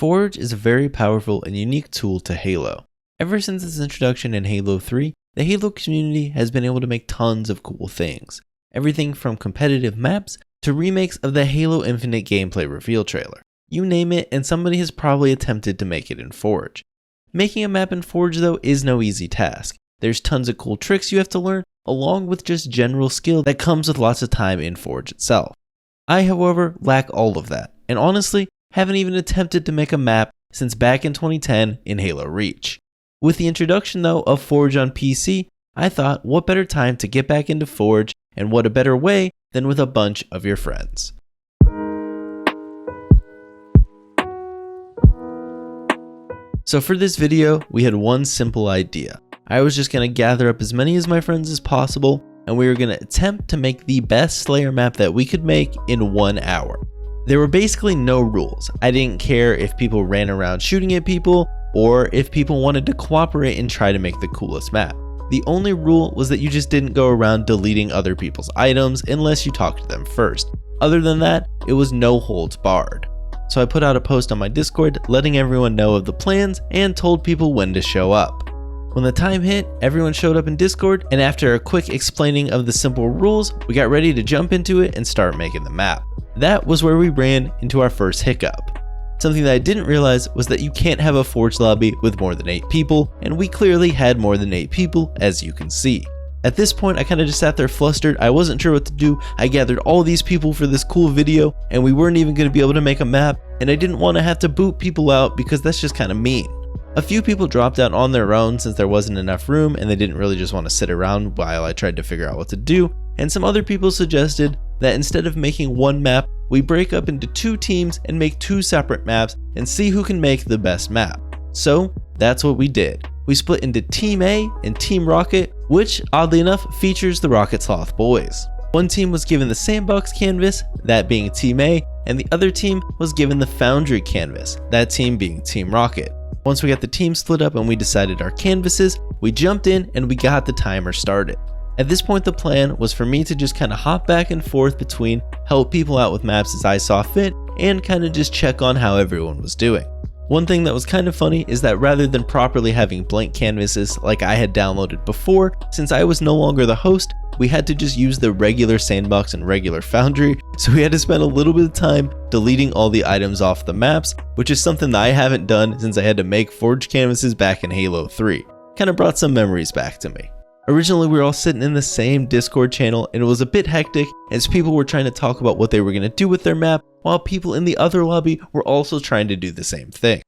Forge is a very powerful and unique tool to Halo. Ever since its introduction in Halo 3, the Halo community has been able to make tons of cool things. Everything from competitive maps to remakes of the Halo Infinite gameplay reveal trailer. You name it, and somebody has probably attempted to make it in Forge. Making a map in Forge, though, is no easy task. There's tons of cool tricks you have to learn, along with just general skill that comes with lots of time in Forge itself. I, however, lack all of that, and honestly, haven't even attempted to make a map since back in 2010 in Halo Reach. With the introduction, though, of Forge on PC, I thought, what better time to get back into Forge, and what a better way than with a bunch of your friends. So for this video, we had one simple idea. I was just going to gather up as many of my friends as possible, and we were going to attempt to make the best Slayer map that we could make in 1 hour. There were basically no rules. I didn't care if people ran around shooting at people, or if people wanted to cooperate and try to make the coolest map. The only rule was that you just didn't go around deleting other people's items unless you talked to them first. Other than that, it was no holds barred. So I put out a post on my Discord letting everyone know of the plans and told people when to show up. When the time hit, everyone showed up in Discord, and after a quick explaining of the simple rules, we got ready to jump into it and start making the map. That was where we ran into our first hiccup. Something that I didn't realize was that you can't have a Forge lobby with more than 8 people, and we clearly had more than 8 people, as you can see. At this point, I kind of just sat there flustered. I wasn't sure what to do. I gathered all these people for this cool video, and we weren't even going to be able to make a map, and I didn't want to have to boot people out because that's just kind of mean. A few people dropped out on their own since there wasn't enough room and they didn't really just want to sit around while I tried to figure out what to do, and some other people suggested that instead of making one map, we break up into 2 teams and make 2 separate maps and see who can make the best map. So that's what we did. We split into Team A and Team Rocket, which oddly enough features the Rocket Sloth boys. One team was given the sandbox canvas, that being Team A, and the other team was given the Foundry canvas, that team being Team Rocket. Once we got the team split up and we decided our canvases, we jumped in and we got the timer started. At this point, the plan was for me to just kind of hop back and forth between help people out with maps as I saw fit and kind of just check on how everyone was doing. One thing that was kind of funny is that rather than properly having blank canvases like I had downloaded before, since I was no longer the host, we had to just use the regular sandbox and regular Foundry, so we had to spend a little bit of time deleting all the items off the maps, which is something that I haven't done since I had to make Forge canvases back in Halo 3. Kind of brought some memories back to me. Originally, we were all sitting in the same Discord channel, and it was a bit hectic as people were trying to talk about what they were going to do with their map, while people in the other lobby were also trying to do the same thing.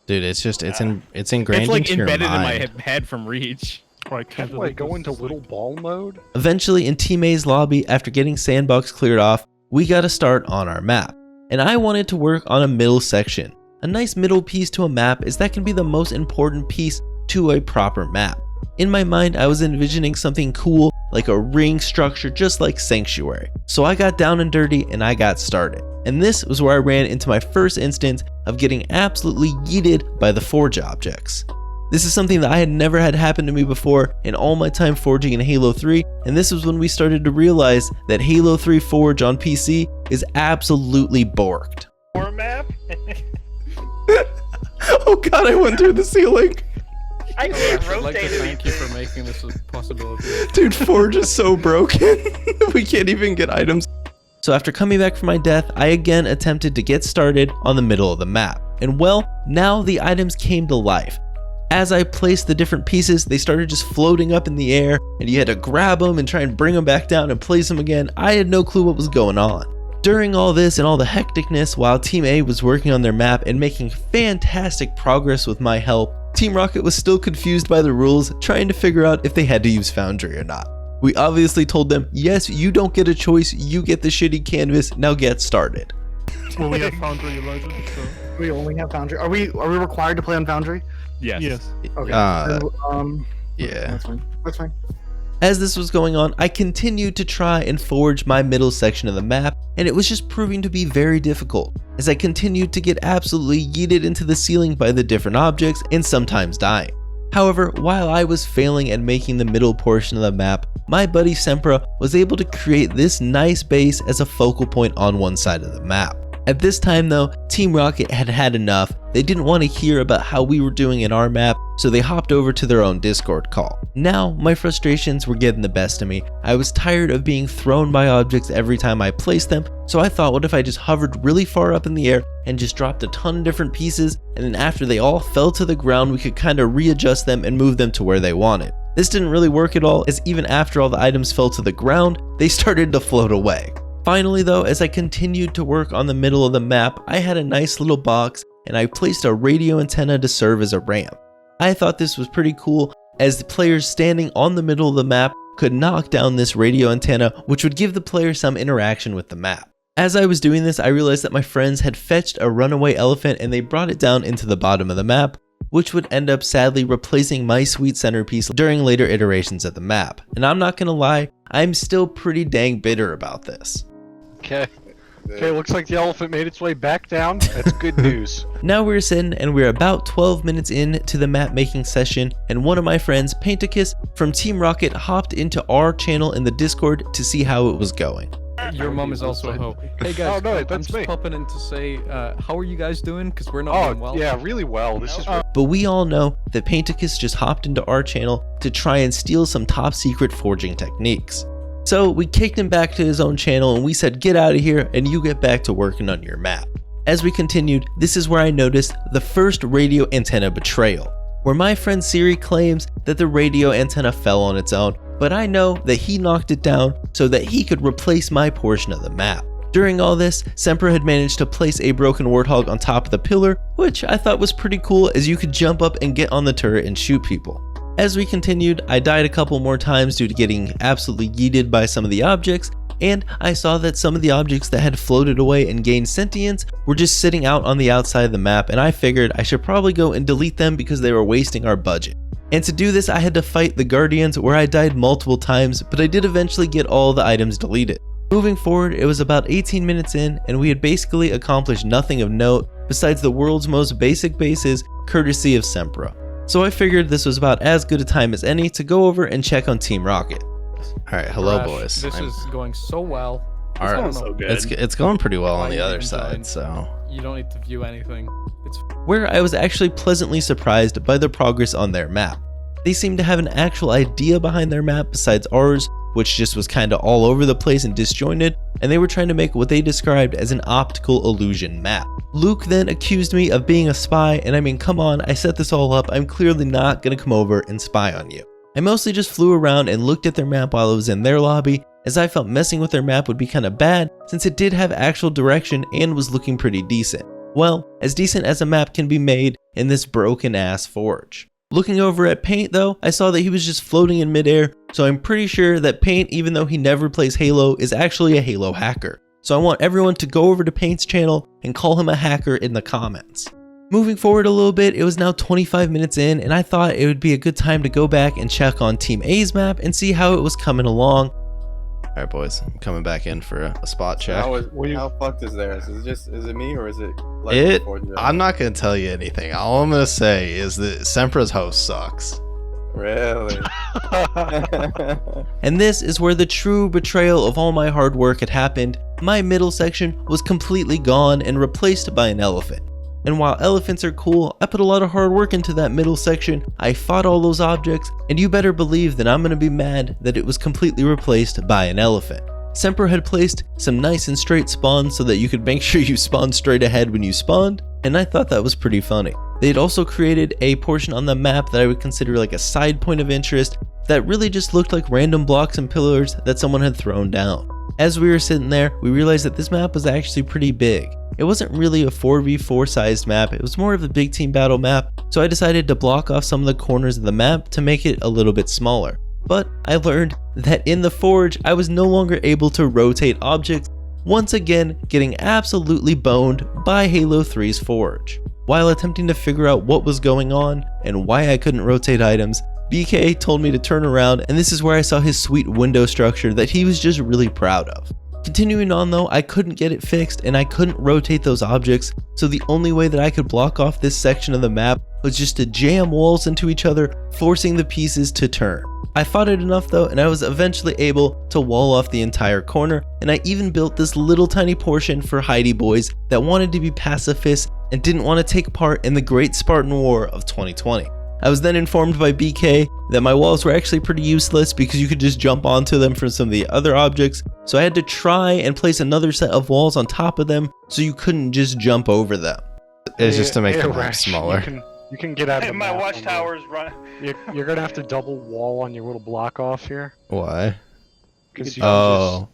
Dude, it's ingrained into your mind. It's like embedded in my head from Reach. Can't I go into little ball mode? Eventually, in Team A's lobby, after getting sandbox cleared off, we got to start on our map. And I wanted to work on a middle section. A nice middle piece to a map is that can be the most important piece to a proper map. In my mind, I was envisioning something cool like a ring structure just like Sanctuary. So I got down and dirty and I got started. And this was where I ran into my first instance of getting absolutely yeeted by the Forge objects. This is something that I had never had happen to me before in all my time forging in Halo 3, and this was when we started to realize that Halo 3 Forge on PC is absolutely borked. Map? Oh god, I went through the ceiling! I can't I'd like to rotate thank you for making this a possibility. Dude, Forge is so broken. We can't even get items. So after coming back from my death, I again attempted to get started on the middle of the map. And well, now the items came to life. As I placed the different pieces, they started just floating up in the air, and you had to grab them and try and bring them back down and place them again. I had no clue what was going on. During all this and all the hecticness, while Team A was working on their map and making fantastic progress with my help, Team Rocket was still confused by the rules, trying to figure out if they had to use Foundry or not. We obviously told them, yes, you don't get a choice, you get the shitty canvas, now get started. Well, we have Foundry, Elijah, so... We only have Foundry. Are we required to play on Foundry? Yes. Okay. Yeah. That's fine. As this was going on, I continued to try and forge my middle section of the map, and it was just proving to be very difficult, as I continued to get absolutely yeeted into the ceiling by the different objects and sometimes dying. However, while I was failing at making the middle portion of the map, my buddy Sempra was able to create this nice base as a focal point on one side of the map. At this time though, Team Rocket had had enough. They didn't want to hear about how we were doing in our map, so they hopped over to their own Discord call. Now, my frustrations were getting the best of me. I was tired of being thrown by objects every time I placed them, so I thought, what if I just hovered really far up in the air and just dropped a ton of different pieces, and then after they all fell to the ground, we could kind of readjust them and move them to where they wanted. This didn't really work at all, as even after all the items fell to the ground, they started to float away. Finally though, as I continued to work on the middle of the map, I had a nice little box and I placed a radio antenna to serve as a ramp. I thought this was pretty cool, as the players standing on the middle of the map could knock down this radio antenna, which would give the player some interaction with the map. As I was doing this, I realized that my friends had fetched a runaway elephant and they brought it down into the bottom of the map, which would end up sadly replacing my sweet centerpiece during later iterations of the map. And I'm not gonna lie, I'm still pretty dang bitter about this. Okay. Okay, looks like the elephant made its way back down. That's good news. Now we're sitting and we're about 12 minutes into the map making session, and one of my friends, Painticus from Team Rocket, hopped into our channel in the Discord to see how it was going. Your mom is also a hoe. Hey guys, Oh, no, I'm that's just me. popping in to say, how are you guys doing? Because we're not doing well. Yeah, really well. This is But we all know that Painticus just hopped into our channel to try and steal some top secret forging techniques. So we kicked him back to his own channel and we said, get out of here and you get back to working on your map. As we continued, this is where I noticed the first radio antenna betrayal, where my friend Siri claims that the radio antenna fell on its own, but I know that he knocked it down so that he could replace my portion of the map. During all this, Sempra had managed to place a broken warthog on top of the pillar, which I thought was pretty cool, as you could jump up and get on the turret and shoot people. As we continued, I died a couple more times due to getting absolutely yeeted by some of the objects, and I saw that some of the objects that had floated away and gained sentience were just sitting out on the outside of the map, and I figured I should probably go and delete them because they were wasting our budget. And to do this, I had to fight the Guardians, where I died multiple times, but I did eventually get all the items deleted. Moving forward, it was about 18 minutes in, and we had basically accomplished nothing of note besides the world's most basic bases, courtesy of Sempra. So I figured this was about as good a time as any to go over and check on Team Rocket. All right, hello Arrrash, boys. This is going so well. All right, going so good. it's going pretty well on Why the you other even side. joined? So You don't need to view anything. It's Where I was actually pleasantly surprised by the progress on their map. They seemed to have an actual idea behind their map besides ours, which just was kinda all over the place and disjointed, and they were trying to make what they described as an optical illusion map. Luke then accused me of being a spy, and I mean, come on, I set this all up, I'm clearly not gonna come over and spy on you. I mostly just flew around and looked at their map while I was in their lobby, as I felt messing with their map would be kinda bad since it did have actual direction and was looking pretty decent. Well, as decent as a map can be made in this broken ass forge. Looking over at Paint though, I saw that he was just floating in midair, so I'm pretty sure that Paint, even though he never plays Halo, is actually a Halo hacker. So I want everyone to go over to Paint's channel and call him a hacker in the comments. Moving forward a little bit, it was now 25 minutes in, and I thought it would be a good time to go back and check on Team A's map and see how it was coming along. all right, boys, I'm coming back in for a spot check. How fucked is theirs? Is it me or is it like before Joe? I'm not gonna tell you anything. All I'm gonna say is that Sempra's host sucks. Really? And this is where the true betrayal of all my hard work had happened. My middle section was completely gone and replaced by an elephant. And while elephants are cool, I put a lot of hard work into that middle section. I fought all those objects, and you better believe that I'm gonna be mad that it was completely replaced by an elephant. Sempra had placed some nice and straight spawns so that you could make sure you spawned straight ahead when you spawned, and I thought that was pretty funny. They had also created a portion on the map that I would consider like a side point of interest that really just looked like random blocks and pillars that someone had thrown down. As we were sitting there, we realized that this map was actually pretty big. It wasn't really a 4v4 sized map, it was more of a big team battle map, so I decided to block off some of the corners of the map to make it a little bit smaller. But I learned that in the forge, I was no longer able to rotate objects, once again getting absolutely boned by Halo 3's forge. While attempting to figure out what was going on and why I couldn't rotate items, BK told me to turn around, and this is where I saw his sweet window structure that he was just really proud of. Continuing on though, I couldn't get it fixed and I couldn't rotate those objects, so the only way that I could block off this section of the map was just to jam walls into each other, forcing the pieces to turn. I fought it enough though, and I was eventually able to wall off the entire corner, and I even built this little tiny portion for Heidi boys that wanted to be pacifists and didn't want to take part in the Great Spartan War of 2020. I was then informed by BK that my walls were actually pretty useless because you could just jump onto them from some of the other objects, so I had to try and place another set of walls on top of them so you couldn't just jump over them. It's just to make the map Arrrash, smaller. You can get out of the My map. watchtower's run. You're gonna have to double wall on your little block off here. Why? Because you Oh,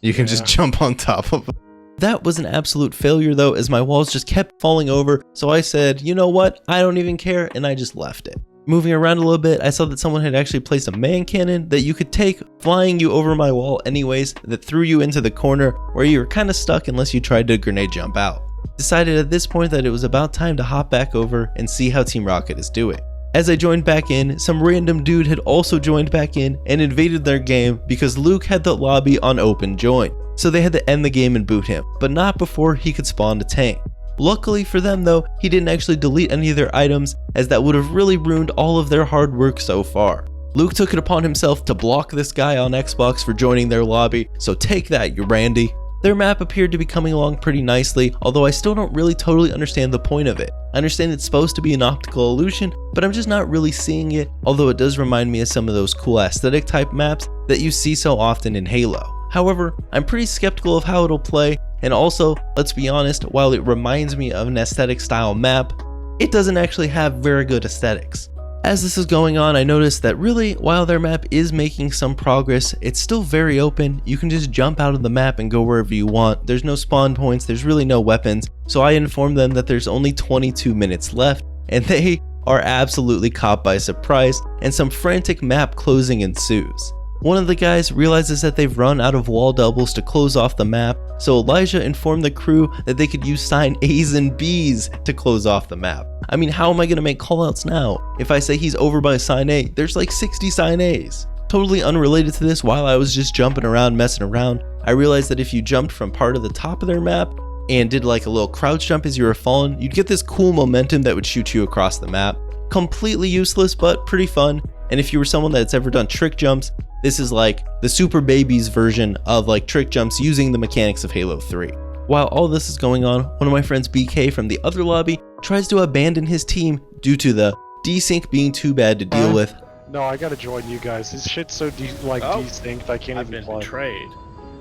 you can just Yeah. jump on top of it. That was an absolute failure though, as my walls just kept falling over, so I said, you know what, I don't even care, and I just left it. Moving around a little bit, I saw that someone had actually placed a man cannon that you could take flying you over my wall anyways, that threw you into the corner where you were kind of stuck unless you tried to grenade jump out. Decided at this point that it was about time to hop back over and see how Team Rocket is doing. As I joined back in, some random dude had also joined back in and invaded their game because Luke had the lobby on open join, so they had to end the game and boot him, but not before he could spawn a tank. Luckily for them though, he didn't actually delete any of their items, as that would have really ruined all of their hard work so far. Luke took it upon himself to block this guy on Xbox for joining their lobby, so take that, you Randy. Their map appeared to be coming along pretty nicely, although I still don't really totally understand the point of it. I understand it's supposed to be an optical illusion, but I'm just not really seeing it, although it does remind me of some of those cool aesthetic type maps that you see so often in Halo. However, I'm pretty skeptical of how it'll play, and also, let's be honest, while it reminds me of an aesthetic style map, it doesn't actually have very good aesthetics. As this is going on, I noticed that really, while their map is making some progress, it's still very open. You can just jump out of the map and go wherever you want. There's no spawn points, there's really no weapons, so I informed them that there's only 22 minutes left, and they are absolutely caught by surprise, and some frantic map closing ensues. One of the guys realizes that they've run out of wall doubles to close off the map, so Elijah informed the crew that they could use sign A's and B's to close off the map. I mean, how am I going to make callouts now? If I say he's over by sign A, there's like 60 sign A's. Totally unrelated to this, while I was just jumping around, messing around, I realized that if you jumped from part of the top of their map and did like a little crouch jump as you were falling, you'd get this cool momentum that would shoot you across the map. Completely useless, but pretty fun. And if you were someone that's ever done trick jumps, this is like the Super Babies version of like trick jumps using the mechanics of Halo 3. While all this is going on, one of my friends BK from the other lobby tries to abandon his team due to the desync being too bad to deal with. No, I gotta join you guys. This shit's so desynced, I can't I've even been play. betrayed.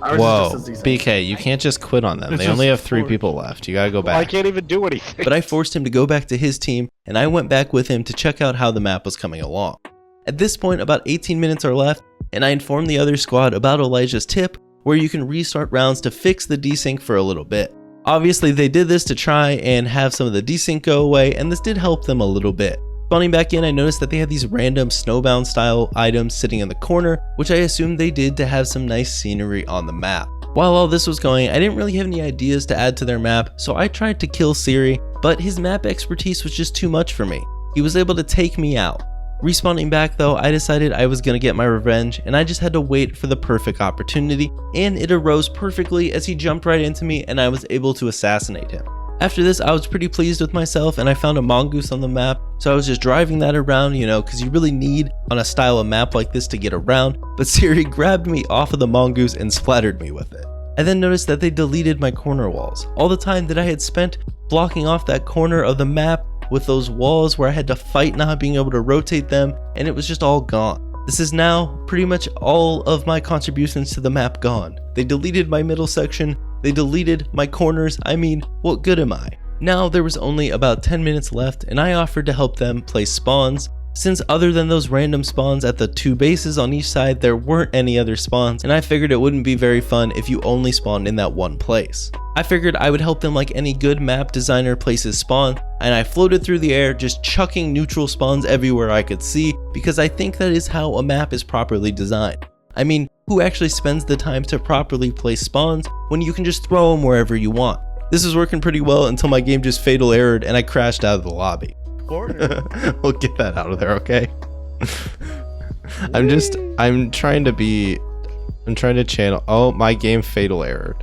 Ours is Whoa, just as decent. BK, you can't just quit on them. It's They only have just 3 forced. people left. You gotta go Well, I back. can't even do anything. But I forced him to go back to his team, and I went back with him to check out how the map was coming along. At this point, about 18 minutes are left, and I informed the other squad about Elijah's tip, where you can restart rounds to fix the desync for a little bit. Obviously, they did this to try and have some of the desync go away, and this did help them a little bit. Spawning back in, I noticed that they had these random snowbound style items sitting in the corner, which I assumed they did to have some nice scenery on the map. While all this was going, I didn't really have any ideas to add to their map, so I tried to kill Siri, but his map expertise was just too much for me. He was able to take me out. Respawning back though, I decided I was going to get my revenge, and I just had to wait for the perfect opportunity, and it arose perfectly as he jumped right into me and I was able to assassinate him. After this, I was pretty pleased with myself, and I found a mongoose on the map, so I was just driving that around, you know, because you really need on a style of map like this to get around, but Siri grabbed me off of the mongoose and splattered me with it. I then noticed that they deleted my corner walls. All the time that I had spent blocking off that corner of the map with those walls where I had to fight not being able to rotate them, and it was just all gone. This is now pretty much all of my contributions to the map gone. They deleted my middle section, they deleted my corners. I mean, what good am I? Now there was only about 10 minutes left, and I offered to help them place spawns, since other than those random spawns at the 2 bases on each side, there weren't any other spawns, and I figured it wouldn't be very fun if you only spawned in that one place. I figured I would help them like any good map designer places spawn, and I floated through the air just chucking neutral spawns everywhere I could see, because I think that is how a map is properly designed. I mean, who actually spends the time to properly place spawns when you can just throw them wherever you want? This was working pretty well until my game just fatal errored and I crashed out of the lobby. We'll get that out of there, okay? I'm trying to channel. Oh, my game fatal errored.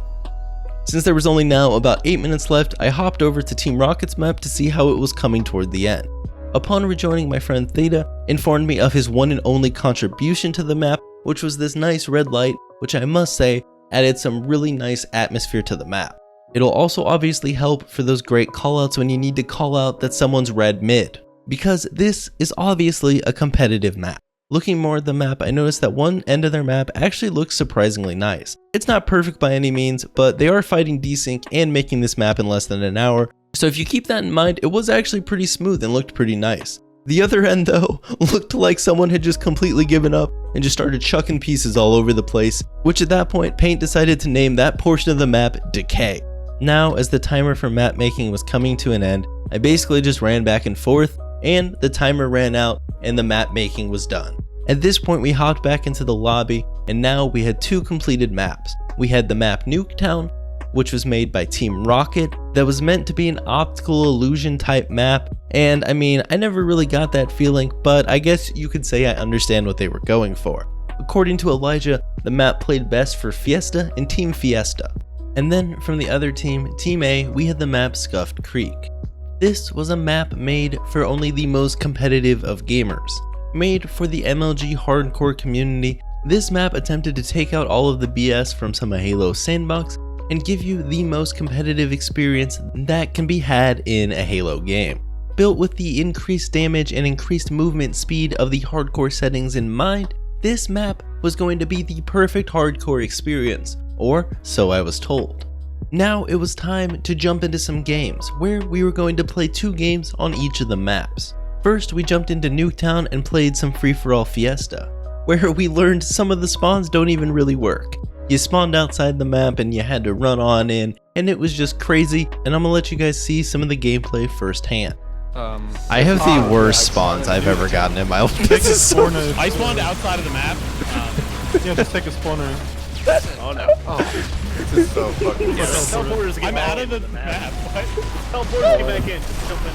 Since there was only now about 8 minutes left, I hopped over to Team Rocket's map to see how it was coming toward the end. Upon rejoining, my friend Theta informed me of his one and only contribution to the map, which was this nice red light, which I must say added some really nice atmosphere to the map. It'll also obviously help for those great callouts when you need to call out that someone's red mid, because this is obviously a competitive map. Looking more at the map, I noticed that one end of their map actually looks surprisingly nice. It's not perfect by any means, but they are fighting desync and making this map in less than an hour, so if you keep that in mind, it was actually pretty smooth and looked pretty nice. The other end though, looked like someone had just completely given up and just started chucking pieces all over the place, which at that point Paint decided to name that portion of the map Decay. Now, as the timer for map making was coming to an end, I basically just ran back and forth, and the timer ran out and the map making was done. At this point we hopped back into the lobby, and now we had 2 completed maps. We had the map Nuketown, which was made by Team Rocket, that was meant to be an optical illusion type map, and I mean, I never really got that feeling, but I guess you could say I understand what they were going for. According to Elijah, the map played best for Fiesta and Team Fiesta. And then from the other team, Team A, we had the map Scuffed Creek. This was a map made for only the most competitive of gamers. Made for the MLG hardcore community, this map attempted to take out all of the BS from some of Halo's sandbox and give you the most competitive experience that can be had in a Halo game. Built with the increased damage and increased movement speed of the hardcore settings in mind, this map was going to be the perfect hardcore experience, or so I was told. Now it was time to jump into some games, where we were going to play 2 games on each of the maps. First, we jumped into Nuketown and played some free-for-all Fiesta, where we learned some of the spawns don't even really work. You spawned outside the map and you had to run on in, and it was just crazy, and I'm gonna let you guys see some of the gameplay firsthand. I have the worst spawns I've ever gotten in my life. This is so I spawned outside of the map. Yeah, just take a spawner. Oh no. This is so fucking I'm out of the map. What? Teleporters, get back in. Jump in.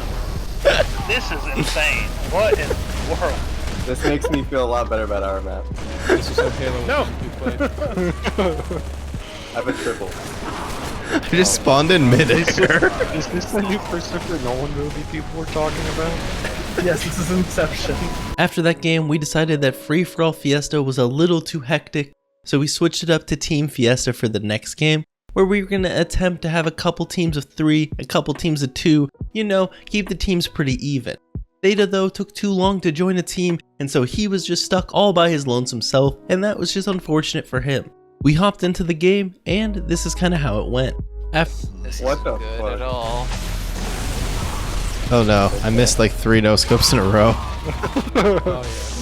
This is insane. What in the world? This makes me feel a lot better about our map. This is okay though. No. I have a triple. I just spawned in midair. Is this the new Christopher Nolan movie people were talking about? Yes, this is Inception. After that game, we decided that free-for-all Fiesta was a little too hectic, so we switched it up to Team Fiesta for the next game, where we were going to attempt to have a couple teams of 3, a couple teams of 2, you know, keep the teams pretty even. Theta though took too long to join a team, and so he was just stuck all by his lonesome self, and that was just unfortunate for him. We hopped into the game, and this is kind of how it went. This What isn't the good fuck? at all. Oh no, I missed like 3 no scopes in a row.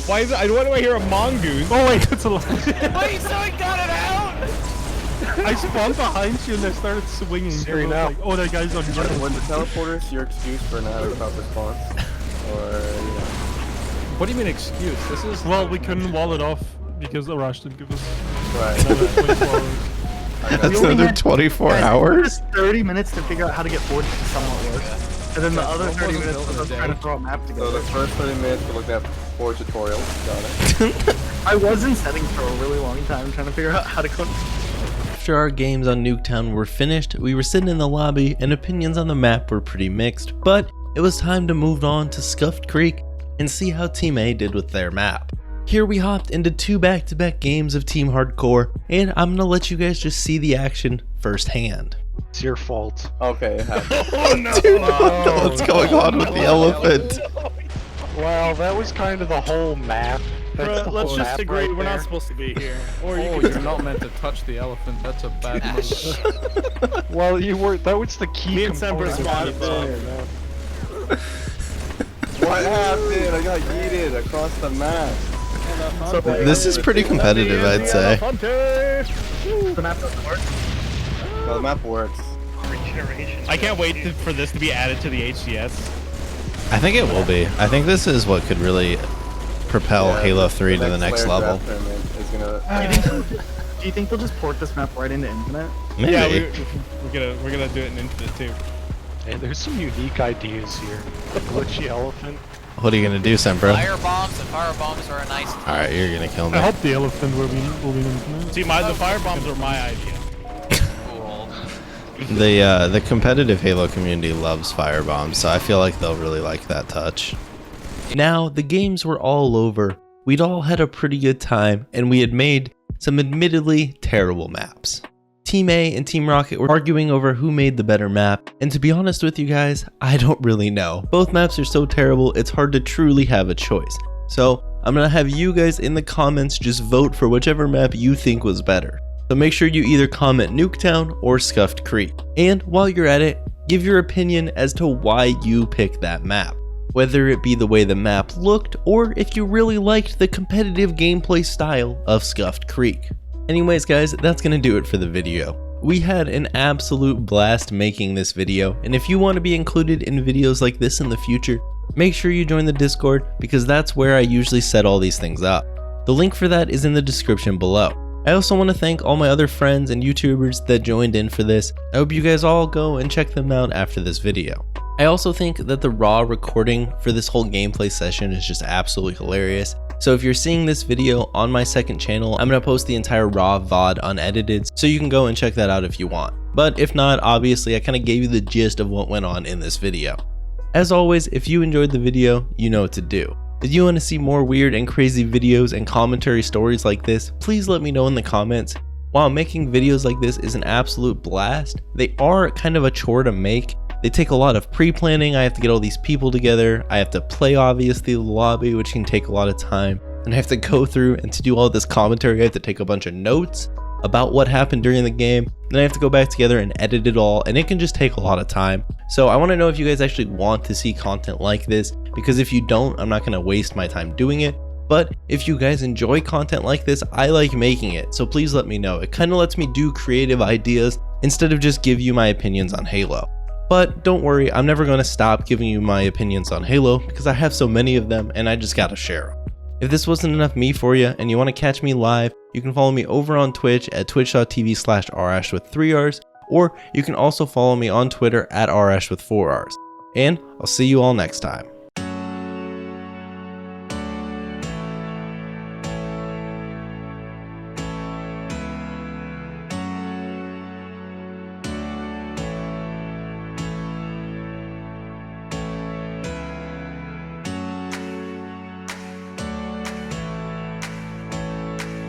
Why is it? Why do I hear a mongoose? Oh wait, that's a lie. Wait, so I got it out! I spawned behind you and I started swinging. Siri I was now. like, oh, that guy's on yellow. Was the teleporters your excuse for not having proper spawns? Or, you know. What do you mean excuse? This is Well, we couldn't wall it off because Arrrash didn't give us Right. another 24 hours. That's only another had- 24 Guys, it took hours? us 30 minutes to figure out how to get forged to somewhat work. And then the other It 30 wasn't minutes built was in a us day. trying to throw a map So together. the first 30 minutes we looked at 4 tutorials. Got it. I was in settings for a really long time trying to figure out how to code. After our games on Nuketown were finished, we were sitting in the lobby and opinions on the map were pretty mixed, but it was time to move on to Scuffed Creek and see how Team A did with their map. Here we hopped into 2 back-to-back games of Team Hardcore, and I'm gonna let you guys just see the action firsthand. It's your fault. Okay, it happened. Oh no! Dude, what the what's going on with the elephant? Well, that was kind of the whole map. That's the Let's whole just map agree right we're not there. supposed to be here. Or Oh, you're not meant to touch the elephant. That's a bad move. Well, you were. That was the key. Me and Sempra component of spawned the above. entire map. What happened? I got yeeted across the map. This is pretty competitive, I'd say. The map doesn't work. No, the map works. Regeneration. I can't wait for this to be added to the HCS. I think it will be. I think this is what could really propel Yeah, Halo 3 to the next player level. draft tournament is gonna. Do you think they'll just port this map right into Infinite? Maybe. Yeah, we're gonna do it in Infinite too. Hey, there's some unique ideas here. The glitchy elephant. What are you gonna do, Sempra? Fire bombs and fire bombs are a nice. Alright, you're gonna kill I me. hope the elephant will be infinite. See, the fire bombs were my idea. Cool. The competitive Halo community loves firebombs, so I feel like they'll really like that touch. Now, the games were all over, we'd all had a pretty good time, and we had made some admittedly terrible maps. Team A and Team Rocket were arguing over who made the better map, and to be honest with you guys, I don't really know. Both maps are so terrible, it's hard to truly have a choice. So I'm gonna have you guys in the comments just vote for whichever map you think was better. So make sure you either comment Nuketown or Scuffed Creek. And while you're at it, give your opinion as to why you picked that map. Whether it be the way the map looked, or if you really liked the competitive gameplay style of Scuffed Creek. Anyways guys, that's gonna do it for the video. We had an absolute blast making this video, and if you want to be included in videos like this in the future, make sure you join the Discord, because that's where I usually set all these things up. The link for that is in the description below. I also want to thank all my other friends and YouTubers that joined in for this. I hope you guys all go and check them out after this video. I also think that the raw recording for this whole gameplay session is just absolutely hilarious. So if you're seeing this video on my second channel, I'm going to post the entire raw VOD unedited, so you can go and check that out if you want. But if not, obviously I kind of gave you the gist of what went on in this video. As always, if you enjoyed the video, you know what to do. If you want to see more weird and crazy videos and commentary stories like this, please let me know in the comments. While making videos like this is an absolute blast, they are kind of a chore to make. They take a lot of pre-planning. I have to get all these people together. I have to play obviously the lobby, which can take a lot of time. And I have to go through, and to do all this commentary, I have to take a bunch of notes about what happened during the game. Then I have to go back together and edit it all, and it can just take a lot of time. So I want to know if you guys actually want to see content like this, because if you don't, I'm not going to waste my time doing it. But if you guys enjoy content like this, I like making it, so please let me know. It kind of lets me do creative ideas instead of just give you my opinions on Halo. But don't worry, I'm never going to stop giving you my opinions on Halo, because I have so many of them and I just gotta share them. If this wasn't enough me for you and you want to catch me live, you can follow me over on Twitch at twitch.tv/Arrrash with 3 R's, or you can also follow me on Twitter at Arrrash with 4 R's. And I'll see you all next time.